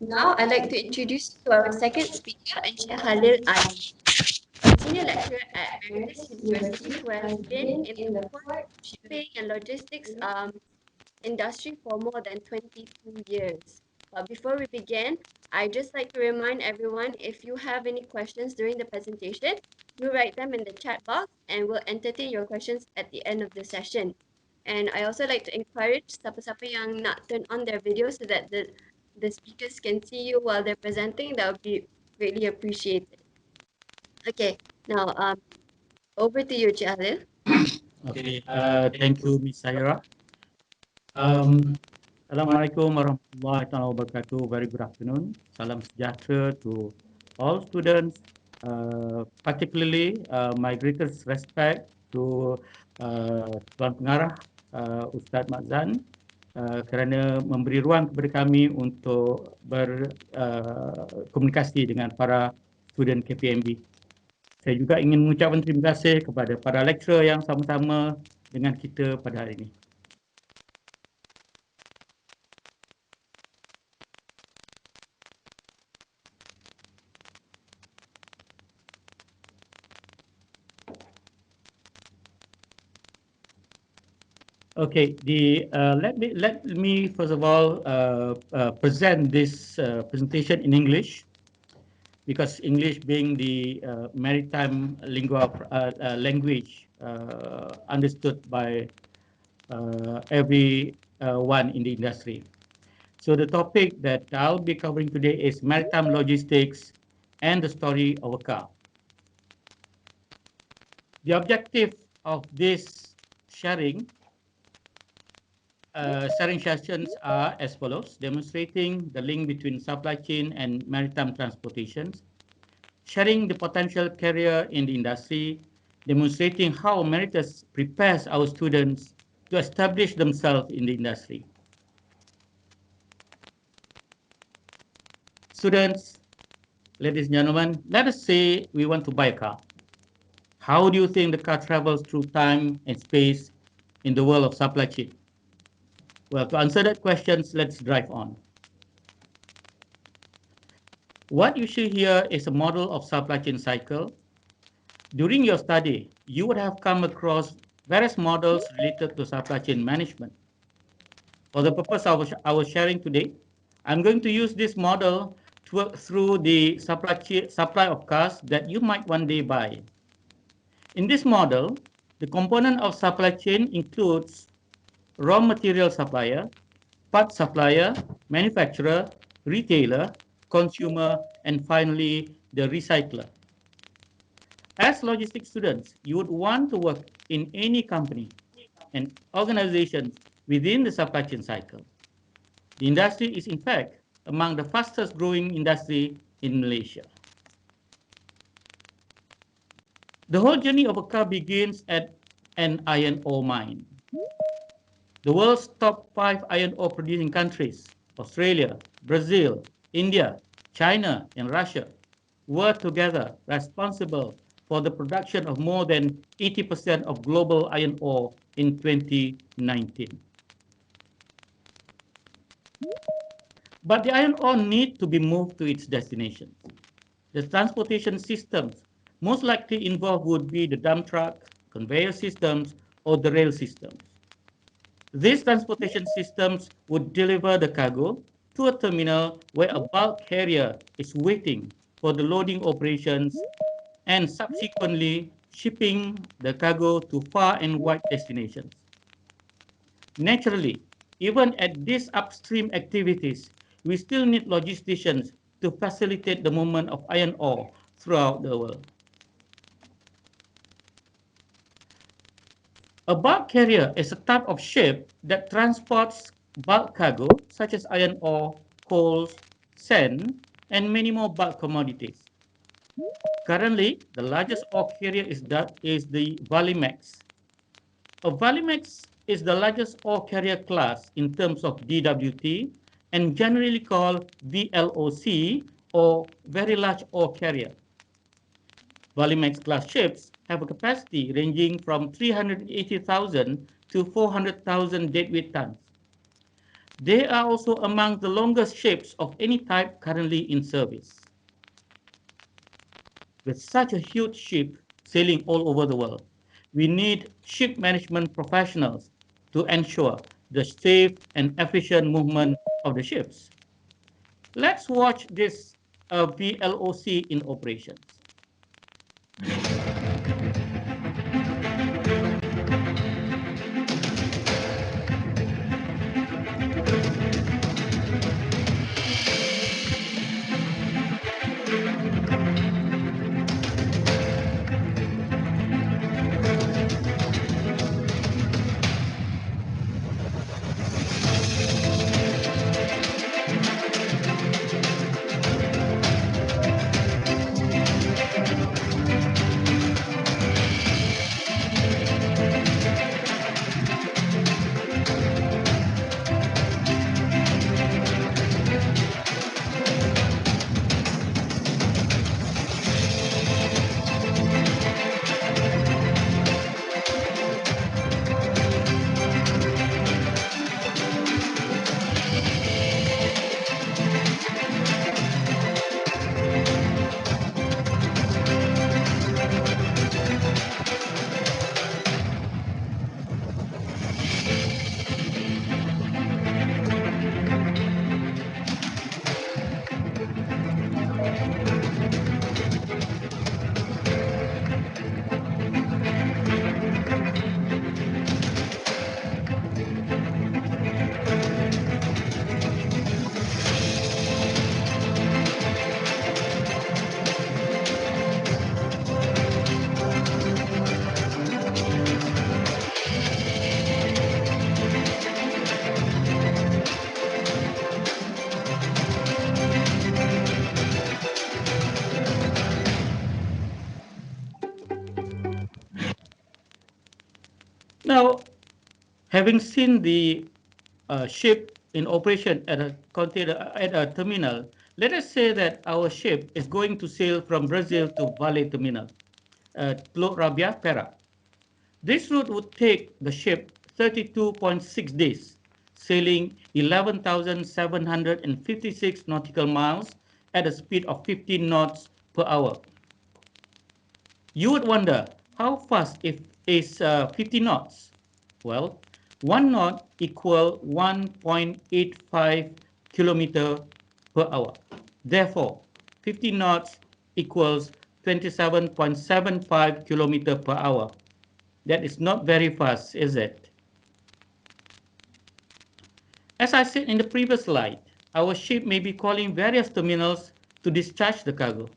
Now, I'd like to introduce you to our second speaker, Encik Halil Ali, a senior lecturer at Meritus University who has been in the port, shipping, and logistics industry for more than 22 years. But before we begin, I'd just like to remind everyone if you have any questions during the presentation, do write them in the chat box and we'll entertain your questions at the end of the session. And I also like to encourage siapa-siapa yang nak turn on their video so that the speakers can see you while they're presenting. That would be greatly appreciated. Okay, now over to you, Cik Halil. Okay, thank you, Ms. Sahira. Assalamualaikum warahmatullahi wabarakatuh. Very good afternoon. Salam sejahtera to all students, particularly my greatest respect to Tuan Pengarah Ustaz Mazan kerana memberi ruang kepada kami untuk berkomunikasi dengan para student KPMB. Saya juga ingin mengucapkan terima kasih kepada para lecturer yang sama-sama dengan kita pada hari ini. Okay, let me first of all present this presentation in English, because English being the maritime language understood by everyone in the industry. So the topic that I'll be covering today is maritime logistics and the story of a car. The objective of this sharing sessions are as follows: demonstrating the link between supply chain and maritime transportation, sharing the potential career in the industry, demonstrating how Meritus prepares our students to establish themselves in the industry. Students, ladies and gentlemen, let us say we want to buy a car. How do you think the car travels through time and space in the world of supply chain? Well, to answer that question, let's drive on. What you see here is a model of supply chain cycle. During your study, you would have come across various models related to supply chain management. For the purpose of our sharing today, I'm going to use this model to work through the supply of cars that you might one day buy. In this model, the component of supply chain includes raw material supplier, part supplier, manufacturer, retailer, consumer, and finally the recycler. As logistics students, you would want to work in any company and organization within the supply chain cycle. The industry is in fact among the fastest growing industry in Malaysia. The whole journey of a car begins at an iron ore mine. The world's top 5 iron ore producing countries, Australia, Brazil, India, China, and Russia, were together responsible for the production of more than 80% of global iron ore in 2019. But the iron ore needs to be moved to its destination. The transportation systems most likely involved would be the dump truck, conveyor systems, or the rail systems. These transportation systems would deliver the cargo to a terminal where a bulk carrier is waiting for the loading operations and subsequently shipping the cargo to far and wide destinations. Naturally, even at these upstream activities, we still need logisticians to facilitate the movement of iron ore throughout the world. A bulk carrier is a type of ship that transports bulk cargo such as iron ore, coals, sand, and many more bulk commodities. Currently, the largest ore carrier is the Valimax. A Valimax is the largest ore carrier class in terms of DWT and generally called VLOC or very large ore carrier. Valimax class ships have a capacity ranging from 380,000 to 400,000 deadweight tons. They are also among the longest ships of any type currently in service. With such a huge ship sailing all over the world, we need ship management professionals to ensure the safe and efficient movement of the ships. Let's watch this VLOC in operations. Now, having seen the ship in operation at a container at a terminal, let us say that our ship is going to sail from Brazil to Vale Terminal, Teluk Rabia, Perak. This route would take the ship 32.6 days, sailing 11,756 nautical miles at a speed of 15 knots per hour. You would wonder, how fast is 50 knots? Well, 1 knot equal 1.85 kilometer per hour. Therefore, 50 knots equals 27.75 kilometer per hour. That is not very fast, is it? As I said in the previous slide, our ship may be calling various terminals to discharge the cargo.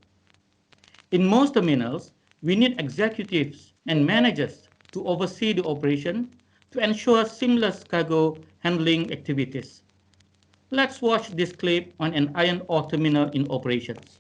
In most terminals, we need executives and managers to oversee the operation to ensure seamless cargo handling activities. Let's watch this clip on an iron ore terminal in operations.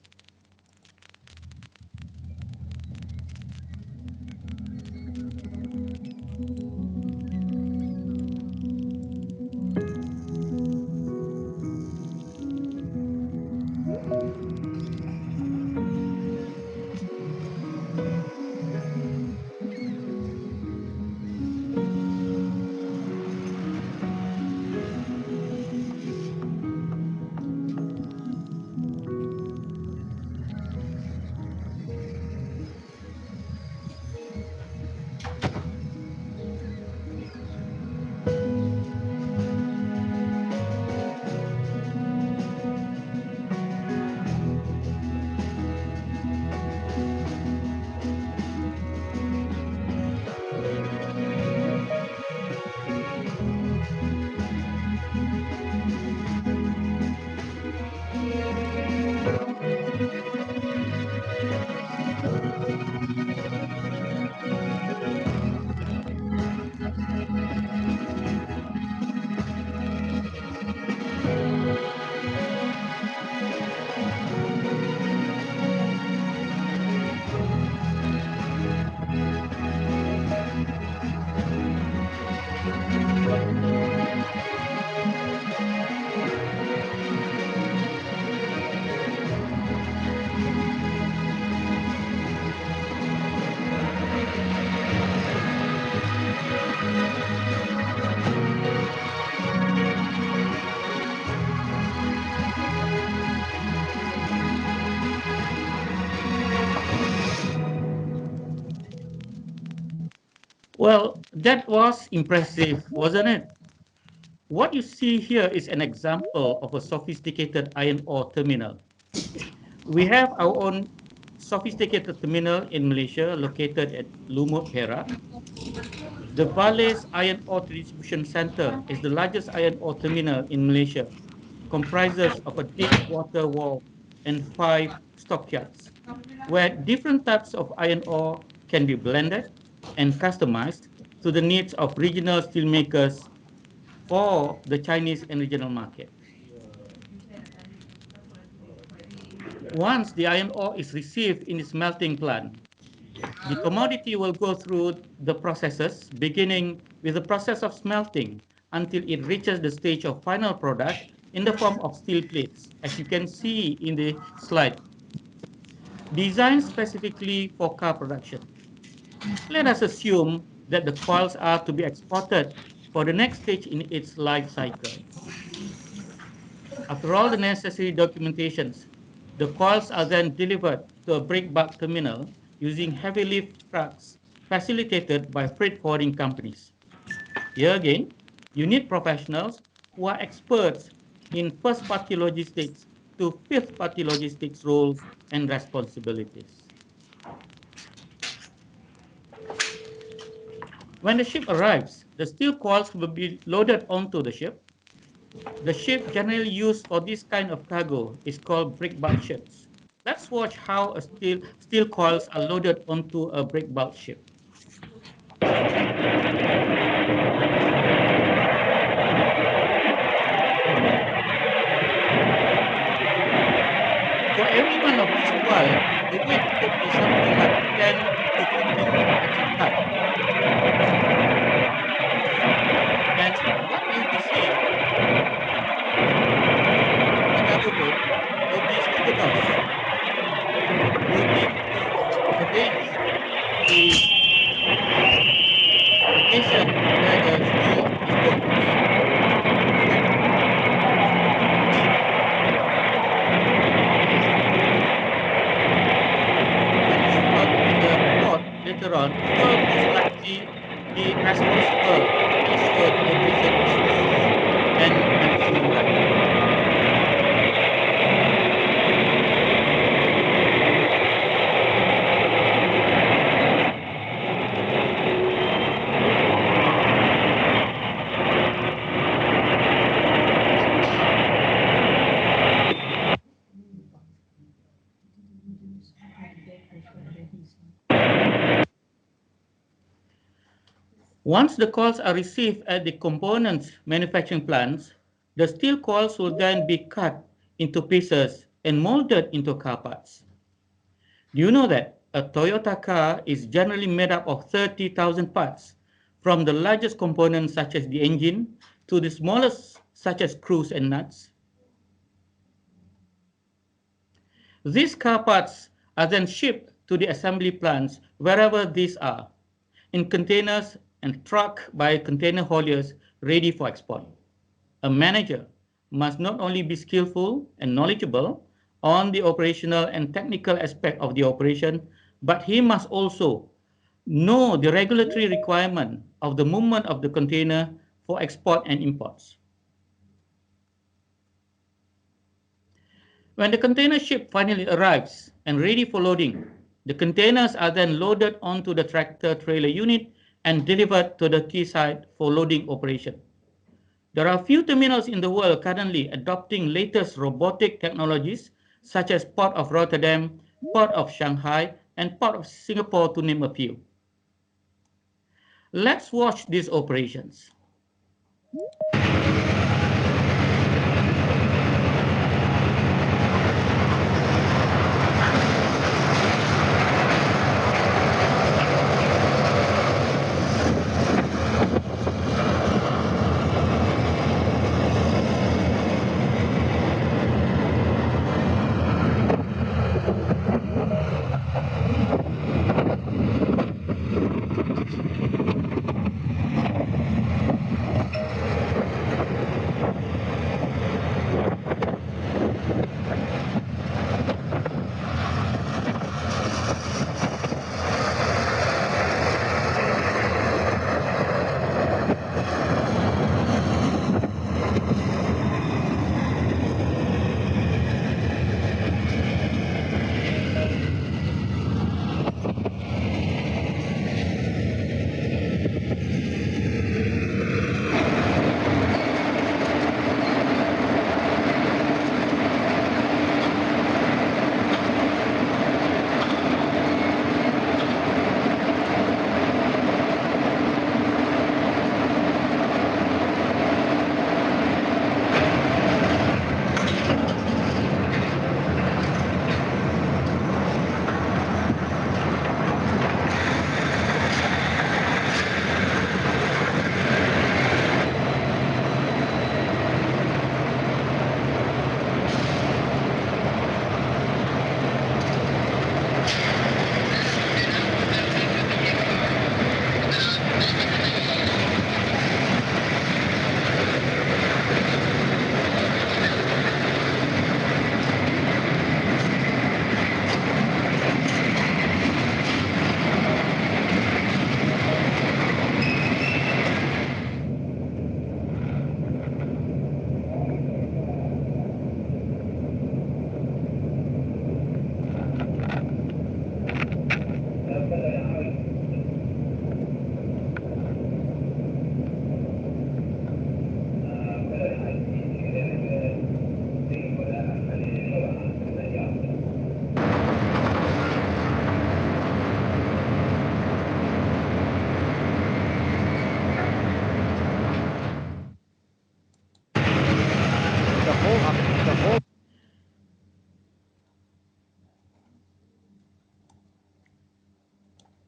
Well, that was impressive, wasn't it? What you see here is an example of a sophisticated iron ore terminal. We have our own sophisticated terminal in Malaysia located at Lumut, Perak. The Vales Iron Ore Distribution Center is the largest iron ore terminal in Malaysia, comprises of a deep water wall and 5 stockyards, where different types of iron ore can be blended and customized to the needs of regional steelmakers for the Chinese and regional market. Once the iron ore is received in the smelting plant, the commodity will go through the processes, beginning with the process of smelting until it reaches the stage of final product in the form of steel plates, as you can see in the slide, designed specifically for car production. Let us assume that the coils are to be exported for the next stage in its life cycle. After all the necessary documentations, the coils are then delivered to a break bulk terminal using heavy lift trucks facilitated by freight forwarding companies. Here again, you need professionals who are experts in first-party logistics to fifth-party logistics roles and responsibilities. When the ship arrives, the steel coils will be loaded onto the ship. The ship generally used for this kind of cargo is called break bulk ships. Let's watch how a steel coils are loaded onto a break bulk ship. For every one of these coils, the weight could be something like 10 to 15 metric tons. And what you'll be seeing, the cargo hold will be stripped off, will be arranged the location where the steel is going to be loaded. When you show up in the port later on, you will most likely be responsible to ensure the operation is smooth and maximum time. Once the coils are received at the components manufacturing plants, the steel coils will then be cut into pieces and molded into car parts. Do you know that a Toyota car is generally made up of 30,000 parts, from the largest components such as the engine to the smallest such as screws and nuts? These car parts are then shipped to the assembly plants wherever these are, in containers and trucked by container hauliers ready for export. A manager must not only be skillful and knowledgeable on the operational and technical aspect of the operation, but he must also know the regulatory requirement of the movement of the container for export and imports. When the container ship finally arrives and ready for loading, the containers are then loaded onto the tractor trailer unit and delivered to the quayside for loading operation. There are few terminals in the world currently adopting latest robotic technologies such as Port of Rotterdam, Port of Shanghai, and Port of Singapore to name a few. Let's watch these operations.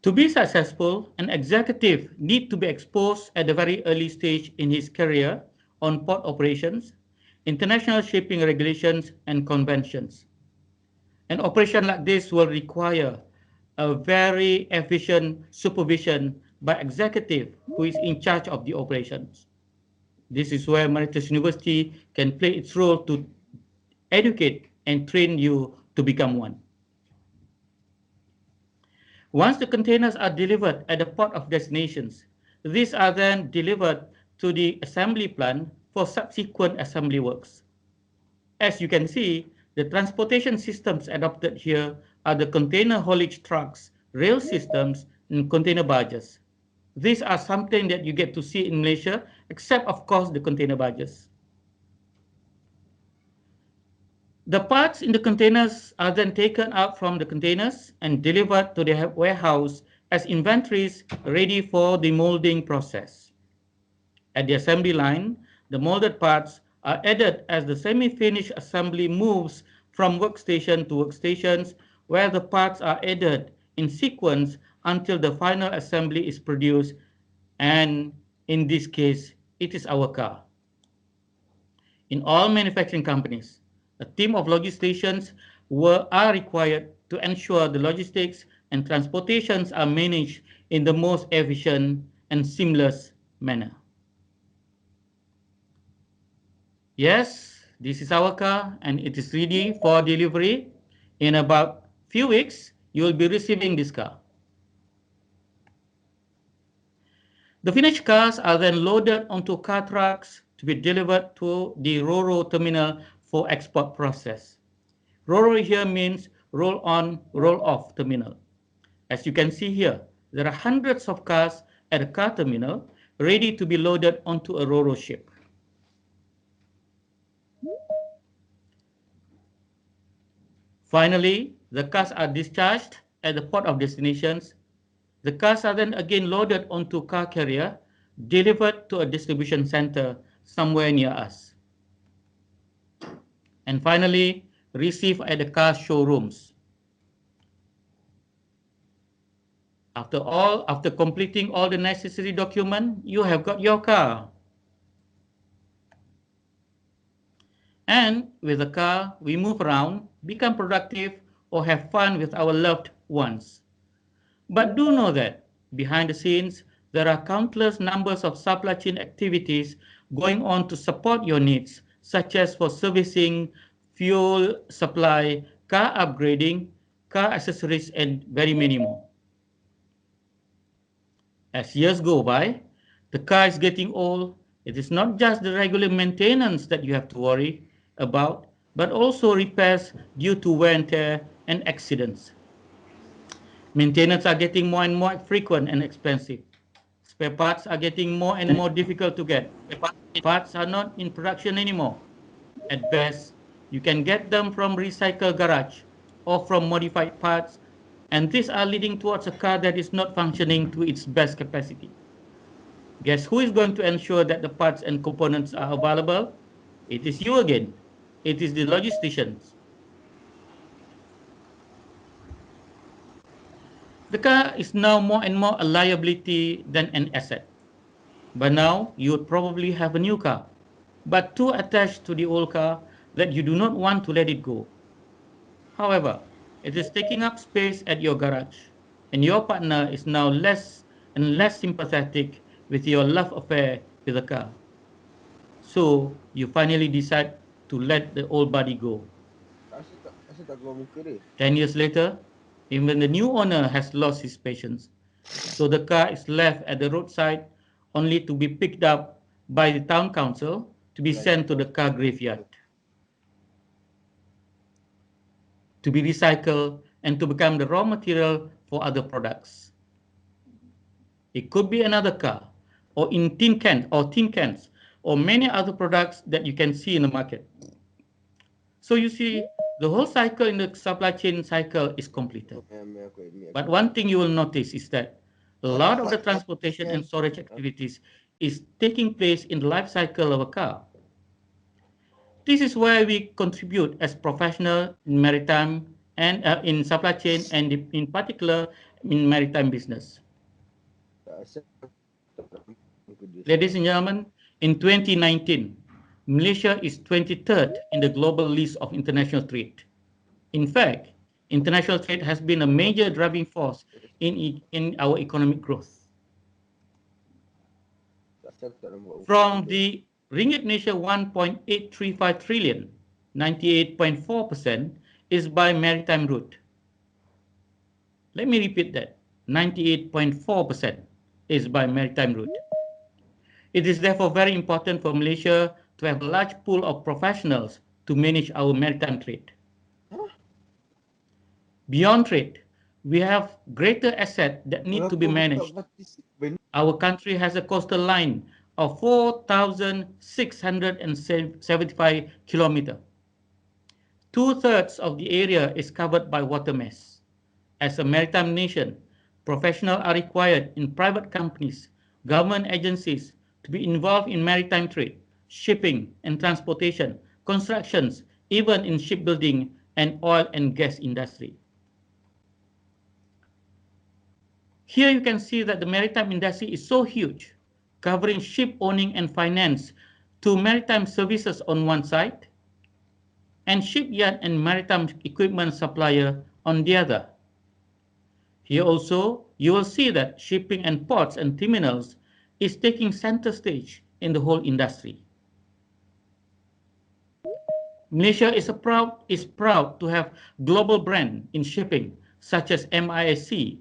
To be successful, an executive needs to be exposed at a very early stage in his career on port operations, international shipping regulations, and conventions. An operation like this will require a very efficient supervision by executive who is in charge of the operations. This is where Meritus University can play its role to educate and train you to become one. Once the containers are delivered at the port of destinations, these are then delivered to the assembly plant for subsequent assembly works. As you can see, the transportation systems adopted here are the container haulage trucks, rail systems, and container barges. These are something that you get to see in Malaysia, except of course the container barges. The parts in the containers are then taken out from the containers and delivered to the warehouse as inventories ready for the molding process. At the assembly line, the molded parts are added as the semi-finished assembly moves from workstation to workstations, where the parts are added in sequence until the final assembly is produced, and in this case, it is our car. In all manufacturing companies, a team of logisticians are required to ensure the logistics and transportations are managed in the most efficient and seamless manner. Yes, this is our car and it is ready for delivery. In about few weeks, you will be receiving this car. The finished cars are then loaded onto car trucks to be delivered to the RoRo terminal for export process. RoRo here means roll on, roll off terminal. As you can see here, there are hundreds of cars at a car terminal ready to be loaded onto a RoRo ship. Finally, the cars are discharged at the port of destinations. The cars are then again loaded onto car carrier, delivered to a distribution center somewhere near us. And finally, received at the car showrooms. After completing all the necessary documents, you have got your car. And with the car, we move around, become productive, or have fun with our loved ones. But do know that behind the scenes, there are countless numbers of supply chain activities going on to support your needs, such as for servicing, fuel supply, car upgrading, car accessories, and very many more. As years go by, the car is getting old. It is not just the regular maintenance that you have to worry about, but also repairs due to wear and tear and accidents. Maintenance are getting more and more frequent and expensive. Spare parts are getting more and more difficult to get. Parts are not in production anymore. At best, you can get them from recycled garage or from modified parts, and these are leading towards a car that is not functioning to its best capacity. Guess who is going to ensure that the parts and components are available? It is you again. It is the logisticians. The car is now more and more a liability than an asset. By now, you would probably have a new car, but too attached to the old car that you do not want to let it go. However, it is taking up space at your garage, and your partner is now less and less sympathetic with your love affair with the car. So, you finally decide to let the old body go. Asal tak keluar muka dia? 10 years later, even the new owner has lost his patience. So the car is left at the roadside only to be picked up by the town council to be sent to the car graveyard, to be recycled and to become the raw material for other products. It could be another car, or in tin cans, or many other products that you can see in the market. So you see, the whole cycle in the supply chain cycle is completed. But one thing you will notice is that a lot of the transportation and storage activities is taking place in the life cycle of a car. This is where we contribute as professional in maritime and in supply chain, and in particular in maritime business. Ladies and gentlemen, in 2019, Malaysia is 23rd in the global list of international trade. In fact, international trade has been a major driving force in our economic growth. From the ringgit Malaysia 1.835 trillion, 98.4% is by maritime route. Let me repeat that, 98.4% is by maritime route. It is therefore very important for Malaysia to have a large pool of professionals to manage our maritime trade. Beyond trade, we have greater assets that need to be managed. Our country has a coastal line of 4,675 kilometers. Two-thirds of the area is covered by water mass. As a maritime nation, professionals are required in private companies, government agencies to be involved in maritime trade, shipping and transportation, constructions, even in shipbuilding and oil and gas industry. Here you can see that the maritime industry is so huge, covering ship owning and finance to maritime services on one side, and shipyard and maritime equipment supplier on the other. Here also, you will see that shipping and ports and terminals is taking center stage in the whole industry. Malaysia is proud to have global brand in shipping, such as MISC,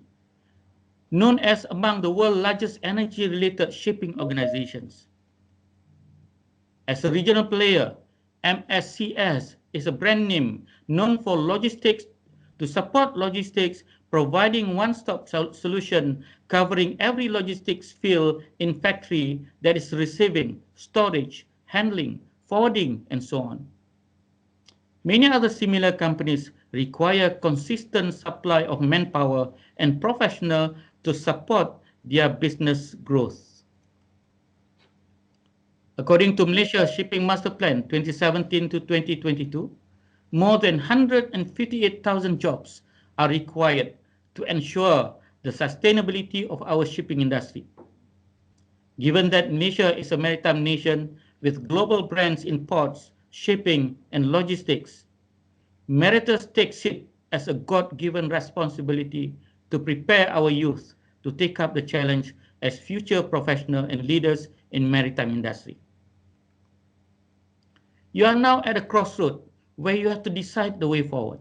known as among the world's largest energy-related shipping organizations. As a regional player, MSCS is a brand name known for logistics to support logistics, providing one-stop solution covering every logistics field in factory that is receiving, storage, handling, forwarding, and so on. Many other similar companies require consistent supply of manpower and professional to support their business growth. According to Malaysia Shipping Master Plan 2017 to 2022, more than 158,000 jobs are required to ensure the sustainability of our shipping industry. Given that Malaysia is a maritime nation with global brands in ports, shipping, and logistics, Meritus takes it as a God-given responsibility to prepare our youth to take up the challenge as future professionals and leaders in maritime industry. You are now at a crossroad where you have to decide the way forward.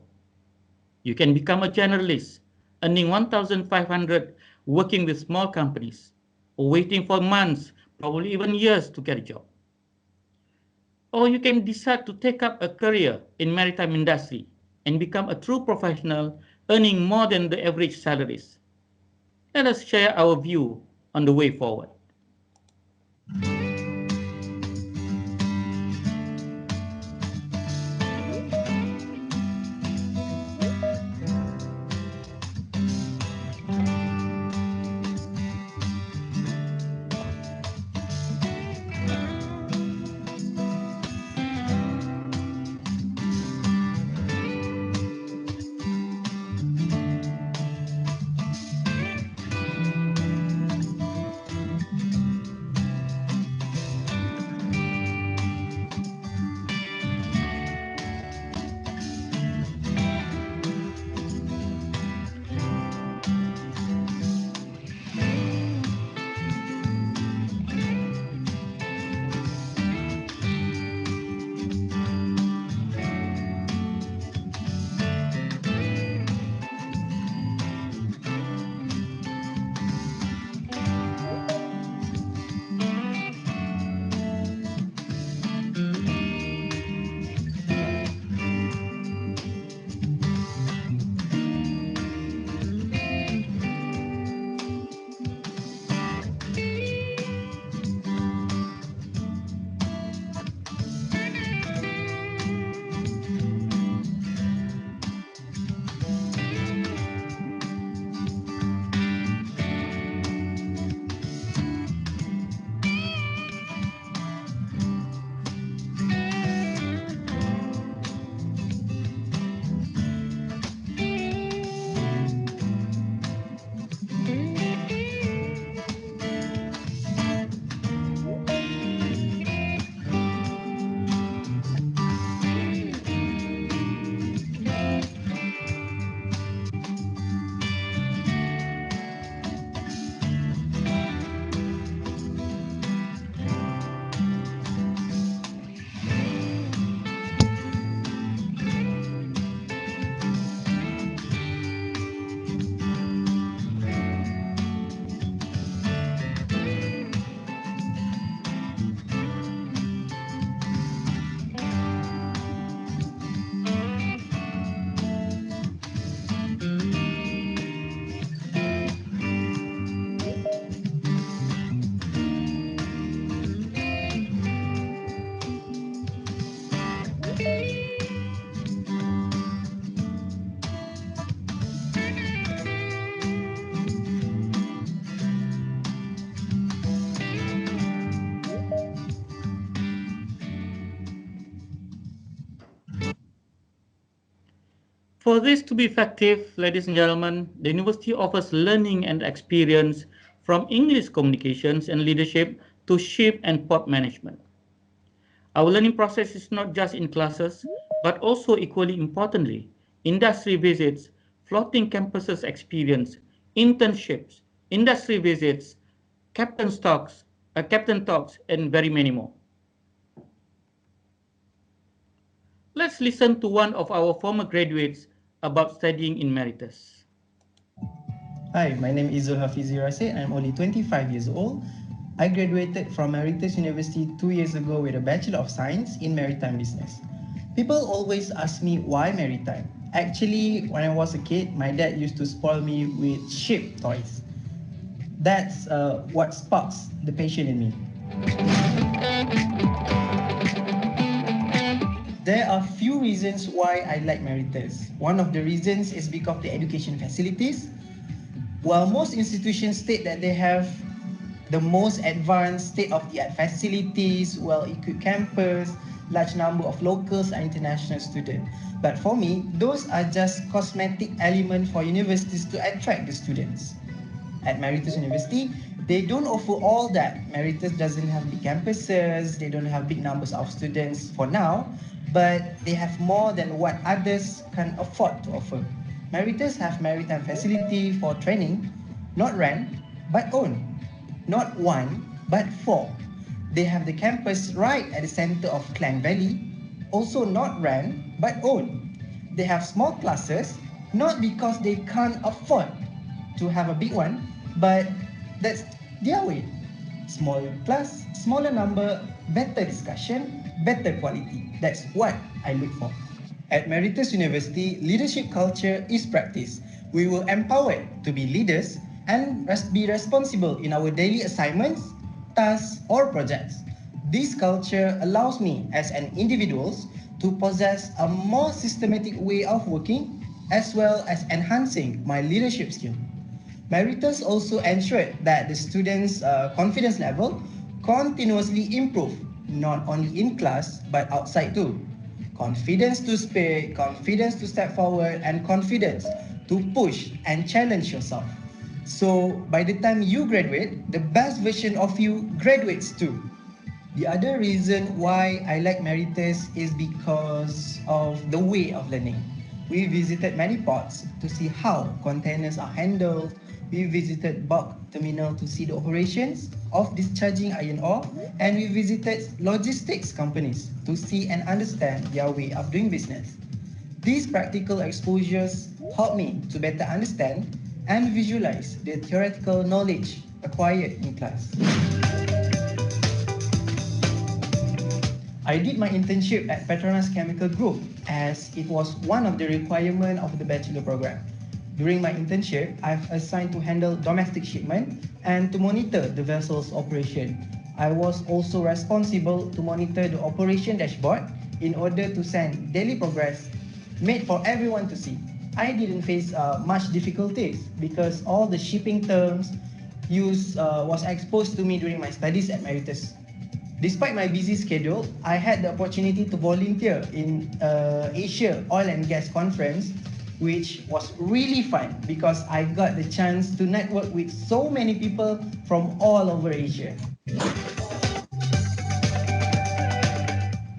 You can become a generalist, earning 1,500 working with small companies, or waiting for months, probably even years to get a job. Or you can decide to take up a career in maritime industry and become a true professional, earning more than the average salaries. Let us share our view on the way forward. For this to be effective, ladies and gentlemen, the university offers learning and experience from English communications and leadership to ship and port management. Our learning process is not just in classes, but also equally importantly, industry visits, floating campuses experience, internships, industry visits, captain talks, and very many more. Let's listen to one of our former graduates about studying in Meritus. Hi, my name is Zulhafizi Rasid. I'm only 25 years old. I graduated from Meritus University 2 years ago with a Bachelor of Science in Maritime Business. People always ask me why maritime. Actually, when I was a kid, my dad used to spoil me with ship toys. That's what sparks the passion in me. There are few reasons why I like Meritus. One of the reasons is because of the education facilities. While most institutions state that they have the most advanced state-of-the-art facilities, well-equipped campus, large number of locals and international students. But for me, those are just cosmetic elements for universities to attract the students. At Meritus University, they don't offer all that. Meritus doesn't have big campuses, they don't have big numbers of students for now, but they have more than what others can afford to offer. Meritus have maritime facility for training, not rent, but own. Not one, but four. They have the campus right at the center of Klang Valley, also not rent, but own. They have small classes, not because they can't afford to have a big one, but that's their way. Smaller class, smaller number, better discussion, better quality. That's what I look for. At Meritus University, leadership culture is practiced. We were empowered to be leaders and be responsible in our daily assignments, tasks, or projects. This culture allows me as an individual to possess a more systematic way of working as well as enhancing my leadership skill. Meritus also ensured that the students' confidence level continuously improve, not only in class but outside too. Confidence to speak, confidence to step forward, and confidence to push and challenge yourself. So by the time you graduate, the best version of you graduates too. The other reason why I like Meritus is because of the way of learning. We visited many ports to see how containers are handled. We visited bulk terminal to see the operations of discharging iron ore, and we visited logistics companies to see and understand their way of doing business. These practical exposures help me to better understand and visualize the theoretical knowledge acquired in class. I did my internship at Petronas Chemical Group as it was one of the requirements of the bachelor program. During my internship, I've assigned to handle domestic shipment and to monitor the vessel's operation. I was also responsible to monitor the operation dashboard in order to send daily progress made for everyone to see. I didn't face much difficulties because all the shipping terms used was exposed to me during my studies at Meritus. Despite my busy schedule, I had the opportunity to volunteer in Asia Oil and Gas Conference, which was really fun because I got the chance to network with so many people from all over Asia.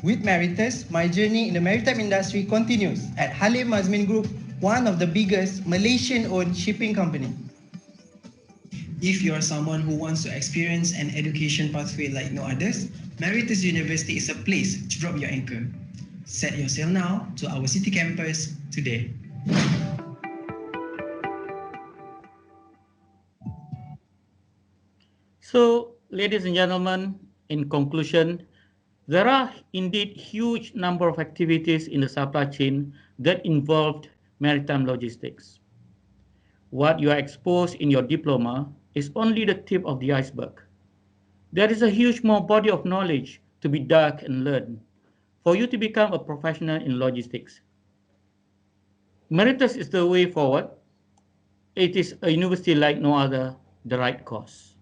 With Meritus, my journey in the maritime industry continues at Halil Mazmin Group, one of the biggest Malaysian-owned shipping company. If you're someone who wants to experience an education pathway like no others, Meritus University is a place to drop your anchor. Set your sail now to our city campus today. So, ladies and gentlemen, in conclusion, there are indeed huge number of activities in the supply chain that involved maritime logistics. What you are exposed in your diploma is only the tip of the iceberg. There is a huge more body of knowledge to be dug and learned for you to become a professional in logistics. Meritus is the way forward. It is a university like no other, the right course.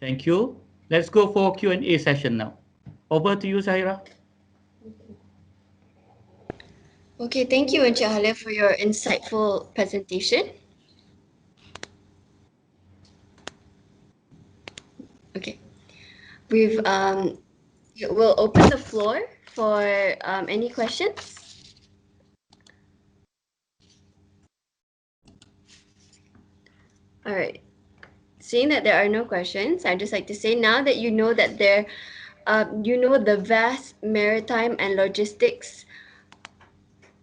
Thank you. Let's go for Q&A session now. Over to you, Zahira. Okay, thank you, Encik Halil, for your insightful presentation. Okay, we've we'll open the floor for any questions. All right. Seeing that there are no questions, I'd just like to say now that you know that you know the vast maritime and logistics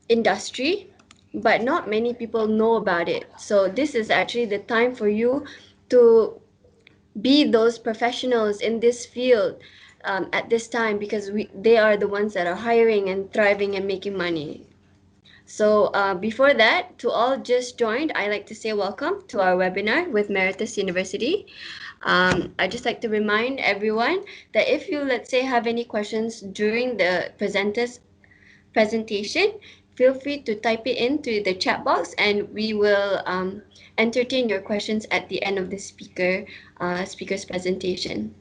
industry, but not many people know about it. So this is actually the time for you to be those professionals in this field at this time, because they are the ones that are hiring and thriving and making money. So before that, to all just joined, I like to say welcome to our webinar with Meritus University. I'd just like to remind everyone that if you, let's say, have any questions during the presenter's presentation, feel free to type it into the chat box, and we will entertain your questions at the end of the speaker's presentation.